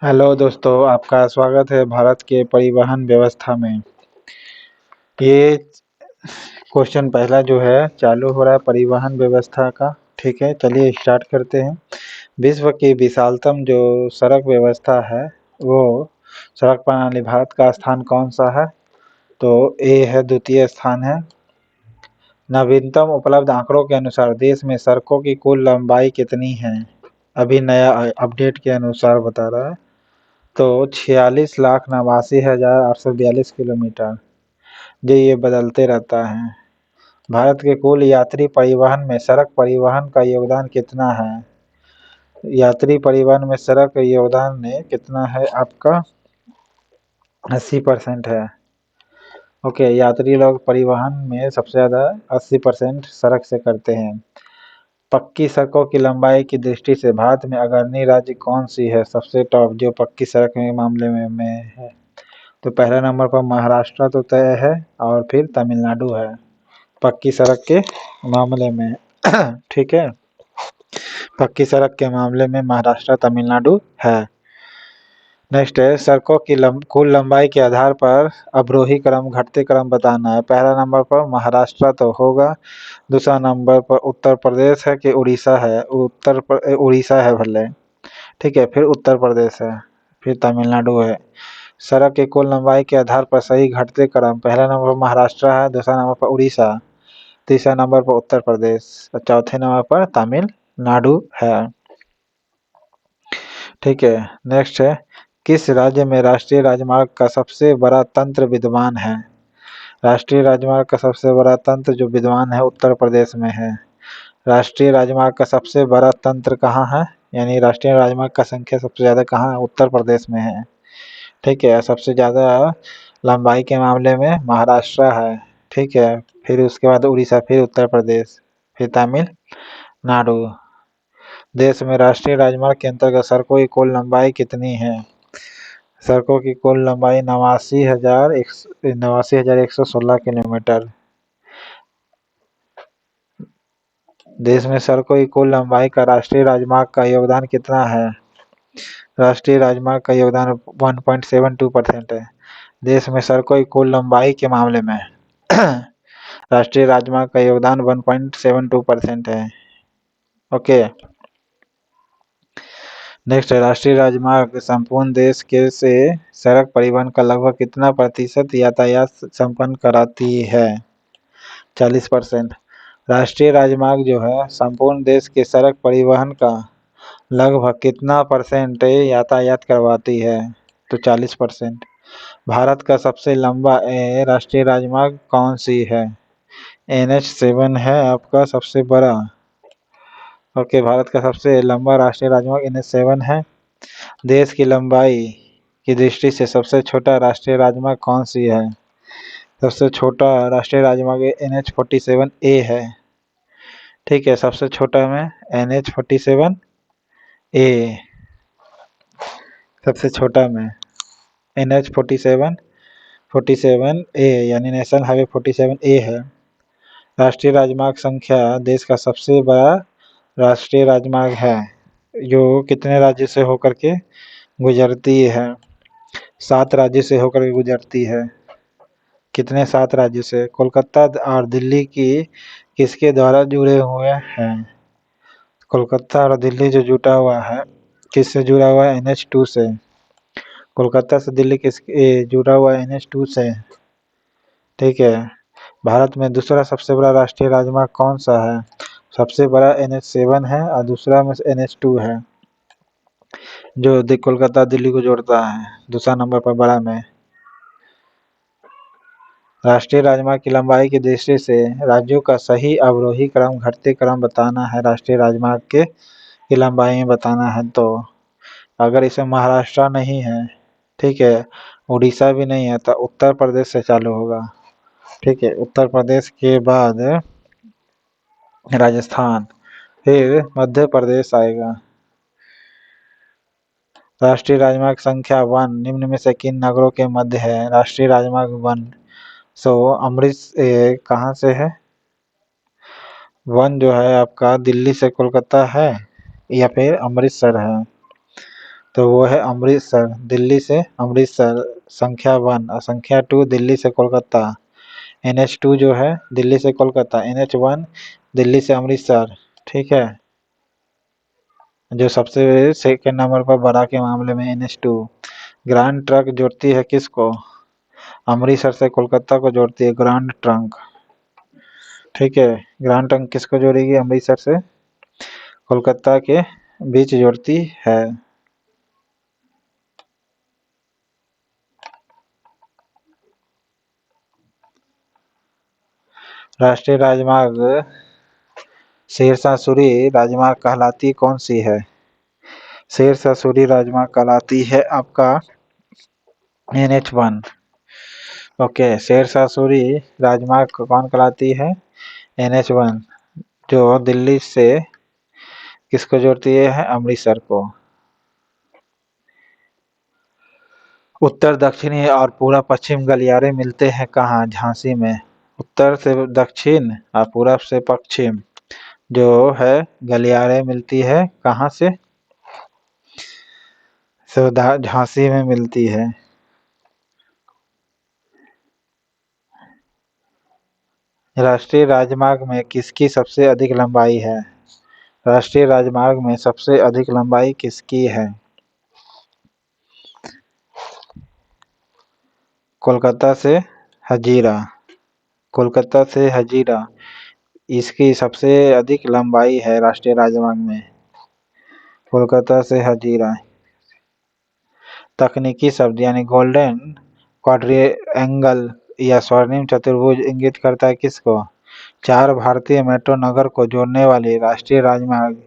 Hello दोस्तों, आपका स्वागत है भारत के परिवहन व्यवस्था में। ये क्वेश्चन पहला जो है चालू हो रहा है परिवहन व्यवस्था का। ठीक है, चलिए स्टार्ट करते हैं। विश्व की विशालतम जो सड़क व्यवस्था है वो सड़क प्रणाली भारत का स्थान कौन सा है? तो ए है, द्वितीय स्थान है। नवीनतम उपलब्ध आंकड़ों के अनुसार देश में सड़कों की कुल लंबाई कितनी है? अभी नया अपडेट के अनुसार बता रहा है। तो 46,89,842 किलोमीटर। जो ये बदलते रहता है। भारत के कुल यात्री परिवहन में सड़क परिवहन का योगदान कितना है? यात्री परिवहन में सड़क योगदान में कितना है आपका? 80% है। ओके, यात्री लोग परिवहन में सबसे ज़्यादा 80% सड़क से करते हैं। पक्की सड़कों की लंबाई की दृष्टि से भारत में अग्रणी राज्य कौन सी है? सबसे टॉप जो पक्की सड़क के मामले में है। तो पहला नंबर पर महाराष्ट्र तो तय है और फिर तमिलनाडु है पक्की सड़क के मामले में। ठीक है, पक्की सड़क के मामले में महाराष्ट्र तमिलनाडु है। नेक्स्ट है, सड़कों की कुल लंबाई के आधार पर अवरोही क्रम घटते क्रम बताना है। पहला नंबर पर महाराष्ट्र तो होगा, दूसरा नंबर पर उत्तर प्रदेश है कि उड़ीसा है? उड़ीसा है भले। ठीक है, फिर उत्तर प्रदेश है, फिर तमिलनाडु है। सड़क की कुल लंबाई के आधार पर सही घटते क्रम, पहला नंबर पर महाराष्ट्र है, दूसरा नंबर पर उड़ीसा, तीसरा नंबर पर उत्तर प्रदेश और चौथे नंबर पर तमिलनाडु है। ठीक है, नेक्स्ट है, किस राज्य में राष्ट्रीय राजमार्ग का सबसे बड़ा तंत्र विद्यमान है? राष्ट्रीय राजमार्ग का सबसे बड़ा तंत्र जो विद्यमान है उत्तर प्रदेश में है। राष्ट्रीय राजमार्ग का सबसे बड़ा तंत्र कहाँ है? यानी राष्ट्रीय राजमार्ग का संख्या सबसे ज़्यादा कहाँ है? उत्तर प्रदेश में है। ठीक है, सबसे ज़्यादा लंबाई के मामले में महाराष्ट्र है। ठीक है, फिर उसके बाद उड़ीसा, फिर उत्तर प्रदेश, फिर तमिलनाडु। देश में राष्ट्रीय राजमार्ग के अंतर्गत सड़कों की कुल लंबाई कितनी है? सड़कों की कुल लंबाई 89,116 किलोमीटर। देश में सड़कों की कुल लंबाई का राष्ट्रीय राजमार्ग का योगदान कितना है? राष्ट्रीय राजमार्ग का योगदान 1.72% है। देश में सड़कों की कुल लंबाई के मामले में राष्ट्रीय राजमार्ग का योगदान 1.72% है। ओके, नेक्स्ट है, राष्ट्रीय राजमार्ग संपूर्ण देश के से सड़क परिवहन का लगभग कितना प्रतिशत यातायात संपन्न कराती है? 40%। राष्ट्रीय राजमार्ग जो है संपूर्ण देश के सड़क परिवहन का लगभग कितना परसेंट यातायात करवाती है? तो 40%। भारत का सबसे लंबा राष्ट्रीय राजमार्ग कौन सी है? NH7 है आपका सबसे बड़ा। ओके, भारत का सबसे लंबा राष्ट्रीय राजमार्ग NH7 है। देश की लंबाई की दृष्टि से सबसे छोटा राष्ट्रीय राजमार्ग कौन सी है? सबसे छोटा राष्ट्रीय राजमार्ग NH47A है। ठीक है, सबसे छोटा में NH47A, सबसे छोटा में NH47A यानी नेशनल हाईवे 47A है। राष्ट्रीय राजमार्ग संख्या देश का सबसे बड़ा राष्ट्रीय राजमार्ग है जो कितने राज्य से होकर के गुजरती है? 7 राज्य से होकर के गुजरती है। कितने? 7 राज्य से। कोलकाता और दिल्ली की किसके द्वारा जुड़े हुए हैं? कोलकाता और दिल्ली जो जुटा हुआ है किससे जुड़ा हुआ है? NH2 से। कोलकाता से दिल्ली जुड़ा हुआ है NH2 से। ठीक है, भारत में दूसरा सबसे बड़ा राष्ट्रीय राजमार्ग कौन सा है? सबसे बड़ा NH7 है और दूसरा में NH2 है जो कोलकाता दिल्ली को जोड़ता है, दूसरा नंबर पर बड़ा में। राष्ट्रीय राजमार्ग की लंबाई की दृष्टि से राज्यों का सही अवरोही क्रम घटते क्रम बताना है। राष्ट्रीय राजमार्ग के की लंबाई में बताना है। तो अगर इसमें महाराष्ट्र नहीं है, ठीक है, उड़ीसा भी नहीं है, तो उत्तर प्रदेश से चालू होगा। ठीक है, उत्तर प्रदेश के बाद राजस्थान, फिर मध्य प्रदेश आएगा। राष्ट्रीय राजमार्ग संख्या 1 निम्न में से किन नगरों के मध्य है? राष्ट्रीय राजमार्ग 1 अमृत कहाँ से है? 1 जो है आपका दिल्ली से कोलकाता है या फिर अमृतसर है? तो वो है अमृतसर, दिल्ली से अमृतसर संख्या 1, और संख्या 2 दिल्ली से कोलकाता। NH2 जो है दिल्ली से कोलकाता, NH1 दिल्ली से अमृतसर। ठीक है, जो सबसे सेकंड नंबर पर बड़ा के मामले में NH2। ग्रैंड ट्रंक जोड़ती है किसको? अमृतसर से कोलकाता को जोड़ती है ग्रैंड ट्रंक। ठीक है, ग्रैंड ट्रंक किसको जोड़ेगी? अमृतसर से कोलकाता के बीच जोड़ती है। राष्ट्रीय राजमार्ग शेरशाह सूरी राजमार्ग कहलाती कौन सी है? शेरशाह सूरी राजमार्ग कहलाती है आपका NH1। ओके, शेरशाह सूरी राजमार्ग कौन कहलाती है? NH1, जो दिल्ली से किसको जोड़ती है? अमृतसर को। उत्तर दक्षिणी और पूरा पश्चिम गलियारे मिलते हैं कहाँ? झांसी में। उत्तर से दक्षिण और पूरब से पश्चिम जो है गलियारे मिलती है कहाँ से? झांसी में मिलती है। राष्ट्रीय राजमार्ग में किसकी सबसे अधिक लंबाई है? राष्ट्रीय राजमार्ग में सबसे अधिक लंबाई किसकी है? कोलकाता से हजीरा, कोलकाता से हजीरा इसकी सबसे अधिक लंबाई है राष्ट्रीय राजमार्ग में, कोलकाता से हजीरा। तकनीकी शब्द यानी गोल्डन क्वाड्रिएंगल या स्वर्णिम चतुर्भुज इंगित करता है किसको? 4 भारतीय मेट्रो नगर को जोड़ने वाली राष्ट्रीय राजमार्ग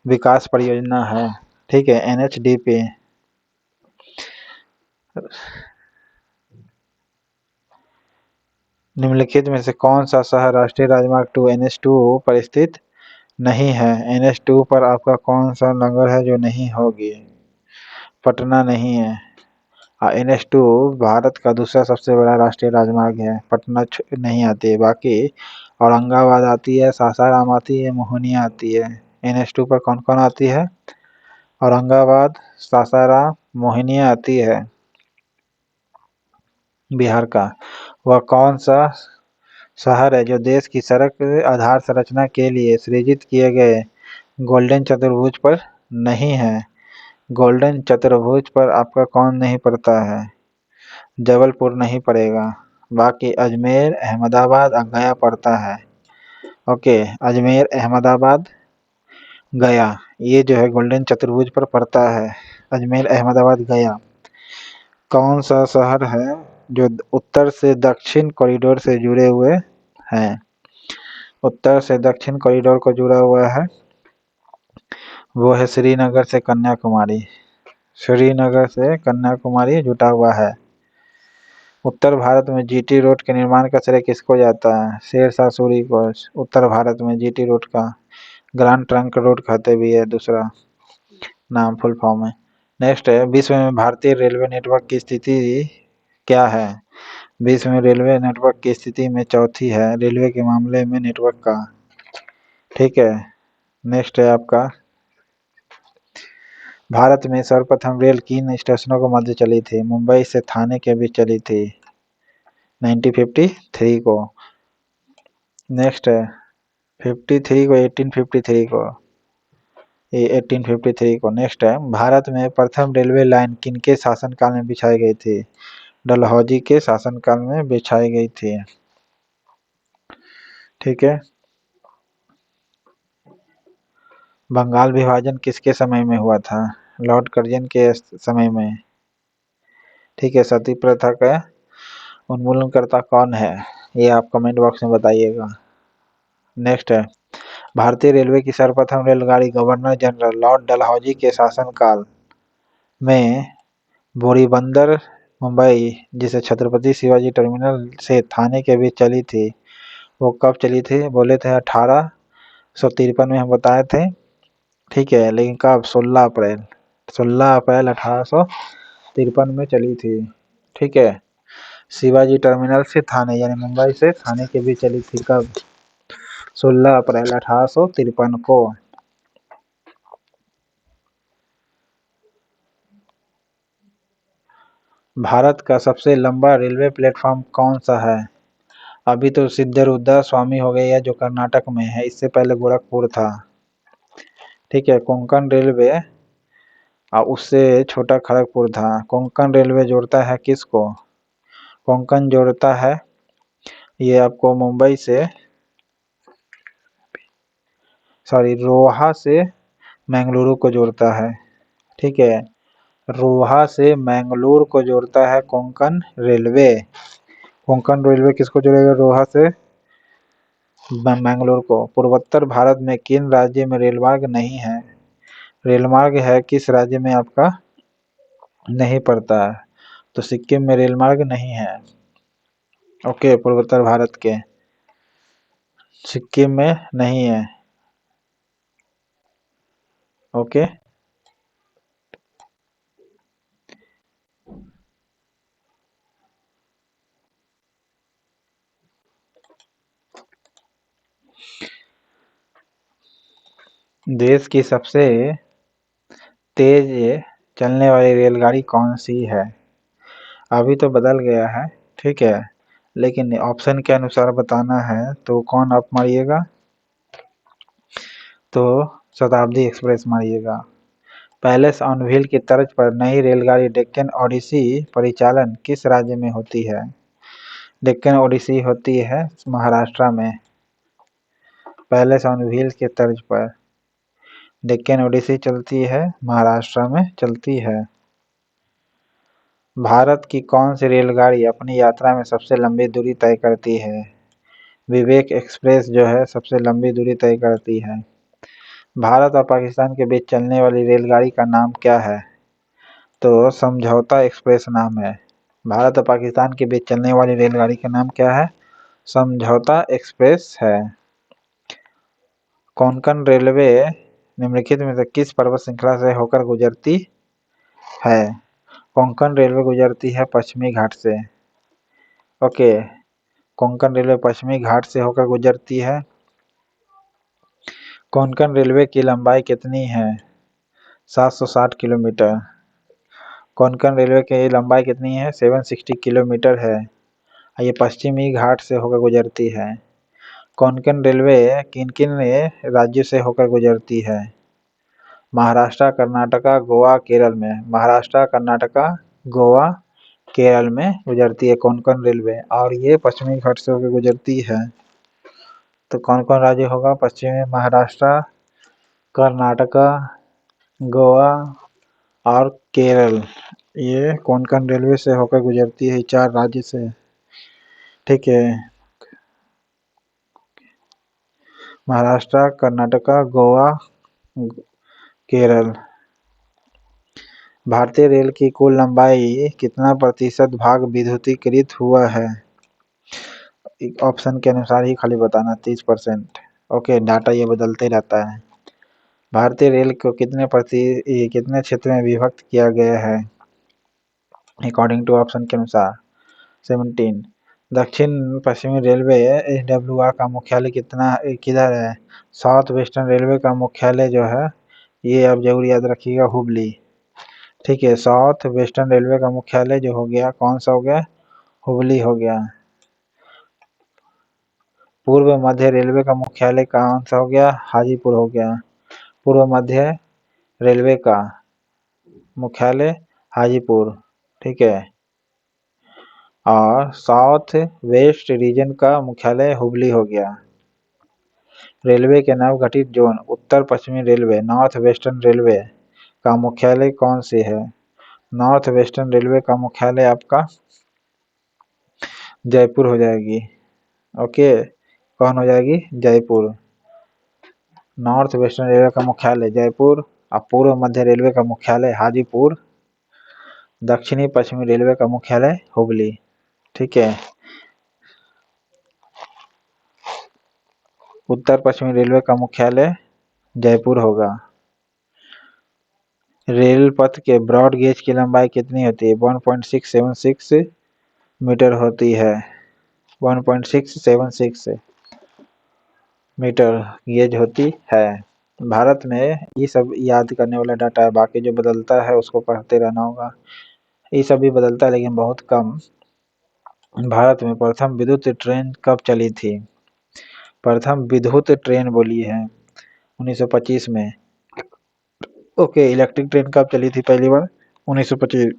विकास परियोजना है। ठीक है, NHDP। निम्नलिखित में से कौन सा शहर राष्ट्रीय राजमार्ग 2 NH2 पर स्थित नहीं है? NH2 पर आपका कौन सा नगर है जो नहीं होगी? पटना नहीं है। NH2 भारत का दूसरा सबसे बड़ा राष्ट्रीय राजमार्ग है, पटना नहीं आती है। बाकी औरंगाबाद आती है, सासाराम आती है, मोहनिया आती है। NH2 पर कौन कौन आती है? औरंगाबाद, सासाराम, मोहनिया आती है बिहार का। वह कौन सा शहर है जो देश की सड़क आधार संरचना के लिए सृजित किए गए गोल्डन चतुर्भुज पर नहीं है? गोल्डन चतुर्भुज पर आपका कौन नहीं पड़ता है? जबलपुर नहीं पड़ेगा। बाकी अजमेर, अहमदाबाद और गया पड़ता है। ओके, अजमेर, अहमदाबाद, गया ये जो है गोल्डन चतुर्भुज पर पड़ता है। अजमेर, अहमदाबाद, गया। कौन सा शहर है जो उत्तर से दक्षिण कॉरिडोर से जुड़े हुए हैं? उत्तर से दक्षिण कॉरिडोर को जुड़ा हुआ है वो है श्रीनगर से कन्याकुमारी। श्रीनगर से कन्याकुमारी जुटा हुआ है। उत्तर भारत में GT रोड के निर्माण का श्रेय किसको जाता है? शेरशाह सूरी को। उत्तर भारत में GT रोड का ग्रैंड ट्रंक रोड कहते भी है, दूसरा नाम फुल फॉर्म है। नेक्स्ट है, विश्व में भारतीय रेलवे नेटवर्क की स्थिति क्या है? विश्व में रेलवे नेटवर्क की स्थिति में चौथी है रेलवे के मामले में नेटवर्क का। ठीक है, नेक्स्ट है आपका, भारत में सर्वप्रथम रेल किन स्टेशनों के मध्य चली थी? मुंबई से थाने के बीच चली थी 1953 को। नेक्स्ट है 53 को, 1853 को, ये 1853 को। नेक्स्ट है, भारत में प्रथम रेलवे लाइन किनके शासनकाल में बिछाई गई थी? डलहौजी के शासनकाल में बिछाई गई थी। ठीक है, बंगाल विभाजन किसके समय में हुआ था? लॉर्ड कर्जन के समय में। ठीक है, सती प्रथा का उन्मूलनकर्ता कौन है? ये आप कमेंट बॉक्स में बताइएगा। नेक्स्ट है, भारतीय रेलवे की सर्वप्रथम रेलगाड़ी गवर्नर जनरल लॉर्ड डलहौजी के शासनकाल में बोरीबंदर मुंबई, जिसे छत्रपति शिवाजी टर्मिनल से थाने के बीच चली थी, वो कब चली थी? बोले थे 1853 में हम बताए थे। ठीक है, लेकिन कब? 16 अप्रैल, 16 अप्रैल 1853 में चली थी। ठीक है, शिवाजी टर्मिनल से थाने यानी मुंबई से थाने के बीच चली थी कब? 16 अप्रैल 1853 को। भारत का सबसे लंबा रेलवे प्लेटफॉर्म कौन सा है? अभी तो सिद्धरुद्रा स्वामी हो गया जो कर्नाटक में है, इससे पहले गोरखपुर था। ठीक है, कोंकण रेलवे और उससे छोटा खड़गपुर था। कोंकण रेलवे जोड़ता है किसको? कोंकण जोड़ता है ये आपको मुंबई से, सॉरी रोहा से मैंगलुरु को जोड़ता है। ठीक है, रोहा से मैंगलोर को जोड़ता है कोंकण रेलवे। कोंकण रेलवे किसको जोड़ेगा? रोहा से मैंगलोर को। पूर्वोत्तर भारत में किन राज्य में रेलमार्ग नहीं है? रेलमार्ग है किस राज्य में आपका नहीं पड़ता है? तो सिक्किम में रेलमार्ग नहीं है। ओके, पूर्वोत्तर भारत के सिक्किम में नहीं है। ओके, देश की सबसे तेज चलने वाली रेलगाड़ी कौन सी है? अभी तो बदल गया है, ठीक है, लेकिन ऑप्शन के अनुसार बताना है तो कौन आप मारिएगा? तो शताब्दी एक्सप्रेस मारिएगा। पैलेस ऑन व्हील की तर्ज पर नई रेलगाड़ी डेक्कन ओडिसी परिचालन किस राज्य में होती है? डेक्कन ओडिसी होती है महाराष्ट्र में। पैलेस ऑन व्हील के तर्ज पर डेक्कन ओडिसी चलती है, महाराष्ट्र में चलती है। भारत की कौन सी रेलगाड़ी अपनी यात्रा में सबसे लंबी दूरी तय करती है? विवेक एक्सप्रेस जो है सबसे लंबी दूरी तय करती है। भारत और पाकिस्तान के बीच चलने वाली रेलगाड़ी का नाम क्या है? तो समझौता एक्सप्रेस नाम है। भारत और पाकिस्तान के बीच चलने वाली रेलगाड़ी का नाम क्या है? समझौता एक्सप्रेस है। कोंकण रेलवे निम्नलिखित में से किस पर्वत श्रृंखला से होकर गुजरती है? कोंकण रेलवे गुजरती है पश्चिमी घाट से। ओके, कोंकण रेलवे पश्चिमी घाट से होकर गुजरती है। कोंकण रेलवे की लंबाई कितनी है? 760 किलोमीटर। कोंकण रेलवे की लंबाई कितनी है? 760 किलोमीटर है। ये पश्चिमी घाट से होकर गुजरती है। कोंकण रेलवे किन किन राज्यों से होकर गुजरती है? महाराष्ट्र, कर्नाटका, गोवा, केरल में। महाराष्ट्र, कर्नाटका, गोवा, केरल में गुजरती है कोंकण रेलवे, और ये पश्चिमी घाट से होकर गुजरती है। तो कौन कौन राज्य होगा? पश्चिमी महाराष्ट्र, कर्नाटका, गोवा और केरल, ये कोंकण रेलवे से होकर गुजरती है 4 राज्य से। ठीक है, महाराष्ट्र, कर्नाटका, गोवा, केरल। भारतीय रेल की कुल लंबाई कितना प्रतिशत भाग विद्युतीकृत हुआ है? ऑप्शन के अनुसार ही खाली बताना, 30%। ओके, डाटा ये बदलते रहता है। भारतीय रेल को कितने क्षेत्र में विभक्त किया गया है अकॉर्डिंग टू ऑप्शन के अनुसार? 17। दक्षिण पश्चिमी रेलवे एसडब्ल्यूआर का मुख्यालय किधर है? साउथ वेस्टर्न रेलवे का मुख्यालय जो है, ये आप जरूर याद रखिएगा, हुबली। ठीक है, साउथ वेस्टर्न रेलवे का मुख्यालय जो हो गया, कौन सा हो गया? हुबली हो गया। पूर्व मध्य रेलवे का मुख्यालय कौन सा हो गया? हाजीपुर हो गया। पूर्व मध्य रेलवे का मुख्यालय हाजीपुर। ठीक है, और साउथ वेस्ट रीजन का मुख्यालय हुबली हो गया। रेलवे के नवगठित जोन उत्तर पश्चिमी रेलवे, नॉर्थ वेस्टर्न रेलवे का मुख्यालय कौन सी है? नॉर्थ वेस्टर्न रेलवे का मुख्यालय आपका जयपुर हो जाएगी। ओके, कौन हो जाएगी? जयपुर। नॉर्थ वेस्टर्न रेलवे का मुख्यालय जयपुर, और पूर्व मध्य रेलवे का मुख्यालय हाजीपुर, दक्षिणी पश्चिमी रेलवे का मुख्यालय हुबली। ठीक है, उत्तर पश्चिमी रेलवे का मुख्यालय जयपुर होगा। रेल पथ के ब्रॉड गेज की लंबाई कितनी होती है? 1.676 मीटर होती है। 1.676 मीटर गेज होती है। भारत में ये सब याद करने वाला डाटा है, बाकी जो बदलता है उसको पढ़ते रहना होगा। ये सब भी बदलता है लेकिन बहुत कम। भारत में प्रथम विद्युत ट्रेन कब चली थी? प्रथम विद्युत ट्रेन बोली है 1925 में। ओके, इलेक्ट्रिक ट्रेन कब चली थी पहली बार? 1925।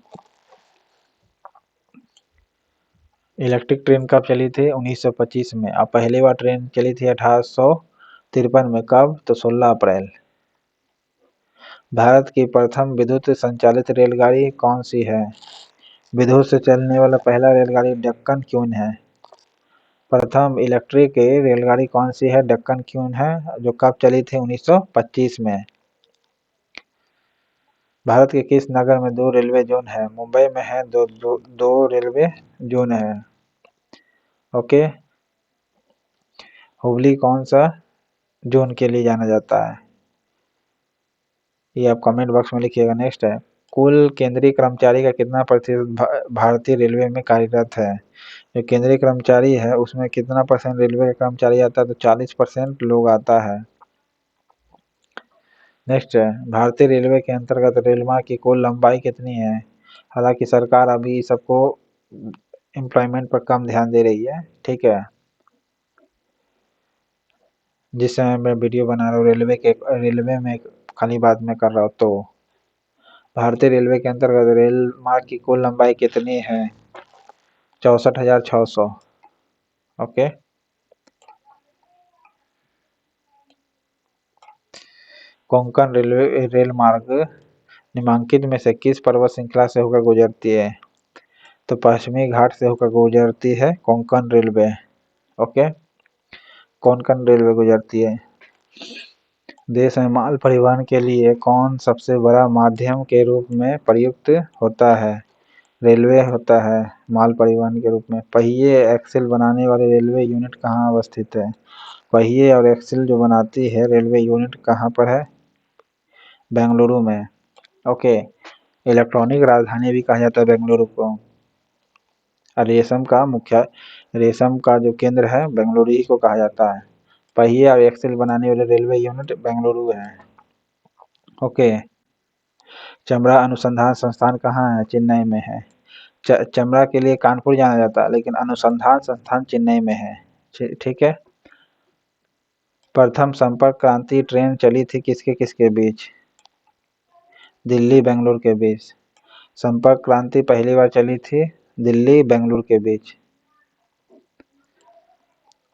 इलेक्ट्रिक ट्रेन कब चली थी? 1925 में। अब पहली बार ट्रेन चली थी 1853 में। कब? तो 16 अप्रैल। भारत की प्रथम विद्युत संचालित रेलगाड़ी कौन सी है? विद्युत से चलने वाला पहला रेलगाड़ी डेक्कन क्वीन है। प्रथम इलेक्ट्रिक रेलगाड़ी कौन सी है? डेक्कन क्वीन है, जो कब चली थी? 1925 में। भारत के किस नगर में 2 रेलवे जोन है? मुंबई में है, दो रेलवे जोन है। ओके। हुबली कौन सा जोन के लिए जाना जाता है? ये आप कमेंट बॉक्स में लिखिएगा। नेक्स्ट है, कुल केंद्रीय कर्मचारी का कितना प्रतिशत भारतीय रेलवे में कार्यरत है? जो केंद्रीय कर्मचारी है उसमें कितना परसेंट रेलवे का कर्मचारी आता है? तो 40% लोग आता है। नेक्स्ट है, भारतीय रेलवे के अंतर्गत रेल मार्ग की कुल लंबाई कितनी है? हालांकि सरकार अभी सबको एम्प्लॉयमेंट पर कम ध्यान दे रही है, ठीक है। जिस समय मैं वीडियो बना रहा हूँ रेलवे में खाली बात मैं कर रहा हूँ। तो भारतीय रेलवे के अंतर्गत रेल मार्ग की कुल लंबाई कितनी है? 64,600। ओके। कोंकण रेल मार्ग निम्नलिखित में से किस पर्वत श्रृंखला से होकर गुजरती है? तो पश्चिमी घाट से होकर गुजरती है Konkan railway. Okay. Konkan railway गुजरती है। देश में माल परिवहन के लिए कौन सबसे बड़ा माध्यम के रूप में प्रयुक्त होता है? रेलवे होता है माल परिवहन के रूप में। पहिए एक्सल बनाने वाले रेलवे यूनिट कहाँ अवस्थित है? पहिए और एक्सल जो बनाती है रेलवे यूनिट कहाँ पर है? बेंगलुरु में। ओके। इलेक्ट्रॉनिक राजधानी भी कहा जाता है बेंगलुरु को। रेशम का जो केंद्र है बेंगलुरु ही को कहा जाता है। पहिए और एक्सल बनाने वाले रेलवे यूनिट बेंगलुरु है। ओके। चमड़ा अनुसंधान संस्थान कहाँ है? चेन्नई में है। चमड़ा के लिए कानपुर जाना जाता है लेकिन अनुसंधान संस्थान चेन्नई में है, ठीक है। प्रथम संपर्क क्रांति ट्रेन चली थी किसके किसके बीच? दिल्ली बेंगलुरु के बीच। संपर्क क्रांति पहली बार चली थी दिल्ली बेंगलुरु के बीच।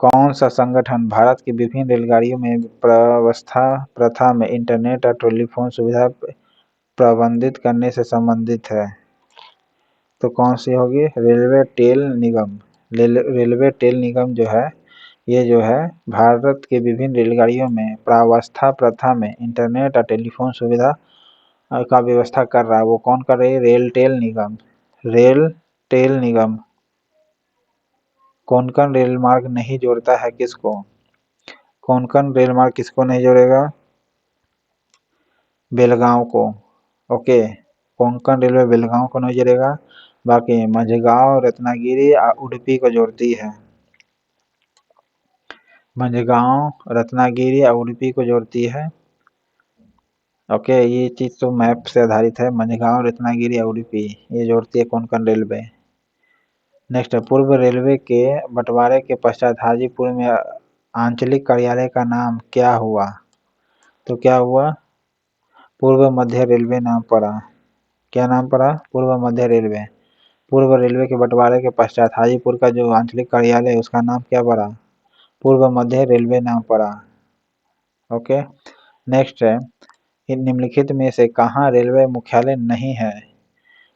कौन सा संगठन भारत की विभिन्न रेलगाड़ियों में व्यवस्था प्रथा में इंटरनेट और टेलीफोन सुविधा प्रबंधित करने से संबंधित है? तो कौन सी होगी? रेलवे टेल निगम। रेलवे टेल निगम जो है ये जो है भारत के विभिन्न रेलगाड़ियों में प्रावस्था प्रथा में इंटरनेट और टेलीफोन सुविधा का व्यवस्था कर रहा है। वो कौन कर रही है? रेल टेल निगम। रेल टेल निगम। कोंकण रेल मार्ग नहीं जोड़ता है किसको? कोंकण रेल मार्ग किसको नहीं जोड़ेगा? बेलगांव को। ओके। कोंकण रेलवे बेलगांव को नहीं जोड़ेगा। बाकी मझगांव रत्नागिरी और उडुपी को जोड़ती है। मझगांव रत्नागिरी और उडुपी को जोड़ती है। ओके, ये चीज तो मैप से आधारित है। मझगांव रत्नागिरी और उडुपी ये जोड़ती है कोंकण रेलवे। नेक्स्ट है, पूर्व रेलवे के बंटवारे के पश्चात हाजीपुर में आंचलिक कार्यालय का नाम क्या हुआ? तो क्या हुआ? पूर्व मध्य रेलवे नाम पड़ा। क्या नाम पड़ा? पूर्व मध्य रेलवे। पूर्व रेलवे के बंटवारे के पश्चात हाजीपुर का जो आंचलिक कार्यालय है उसका नाम क्या पड़ा? पूर्व मध्य रेलवे नाम पड़ा। ओके। नेक्स्ट है, इन निम्नलिखित में से कहाँ रेलवे मुख्यालय नहीं है?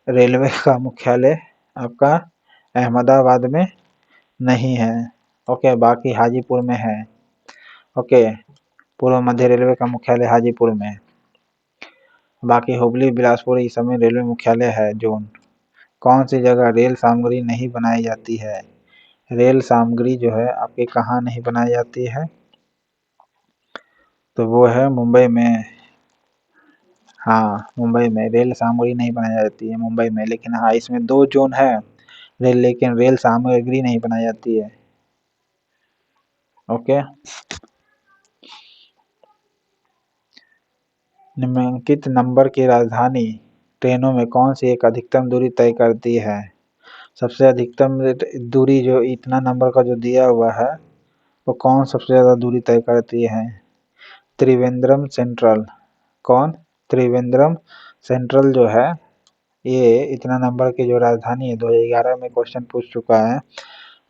रेलवे का मुख्यालय आपका अहमदाबाद में नहीं है। ओके, बाकी हाजीपुर में है। ओके, पूर्व मध्य रेलवे का मुख्यालय हाजीपुर में। बाकी हुबली बिलासपुर इस समय रेलवे मुख्यालय है जोन। कौन सी जगह रेल सामग्री नहीं बनाई जाती है? रेल सामग्री जो है आपके कहाँ नहीं बनाई जाती है? तो वो है मुंबई में। हाँ, मुंबई में रेल सामग्री नहीं बनाई जाती है मुंबई में। लेकिन हाँ, इसमें 2 जोन है लेकिन रेल सामग्री नहीं बनाई जाती है। ओके। निम्नलिखित नंबर की राजधानी ट्रेनों में कौन सी एक अधिकतम दूरी तय करती है? सबसे अधिकतम दूरी जो इतना नंबर का जो दिया हुआ है वो कौन सबसे ज़्यादा दूरी तय करती है? त्रिवेंद्रम सेंट्रल। कौन? त्रिवेंद्रम सेंट्रल जो है ये इतना नंबर की जो राजधानी है 2011 में क्वेश्चन पूछ चुका है,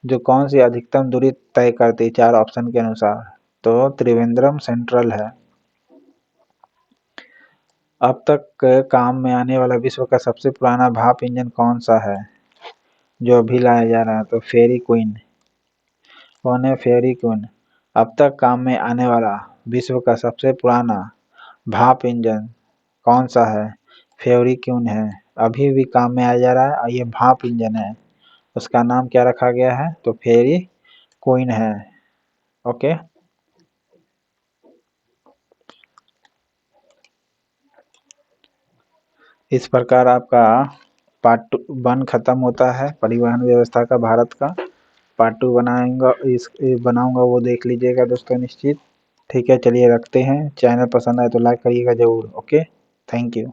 जो कौन सी अधिकतम दूरी तय करती है 4 ऑप्शन के अनुसार, तो त्रिवेंद्रम सेंट्रल है। अब तक काम में आने वाला विश्व का सबसे पुराना भाप इंजन कौन सा है जो अभी लाया जा रहा है? तो फेरी क्वीन। कौन है फेरी क्वीन? अब तक काम में आने वाला विश्व का सबसे पुराना भाप इंजन कौन सा है? फेरी क्वीन है। अभी भी काम में आया जा रहा है और ये भाप इंजन है, उसका नाम क्या रखा गया है? तो फेरी क्वीन है। ओके, इस प्रकार आपका पार्ट 1 खत्म होता है परिवहन व्यवस्था का भारत का। पार्ट 2 बनाऊंगा वो देख लीजिएगा दोस्तों निश्चित। ठीक है, चलिए रखते हैं। चैनल पसंद आए तो लाइक करिएगा जरूर। Okay, thank you.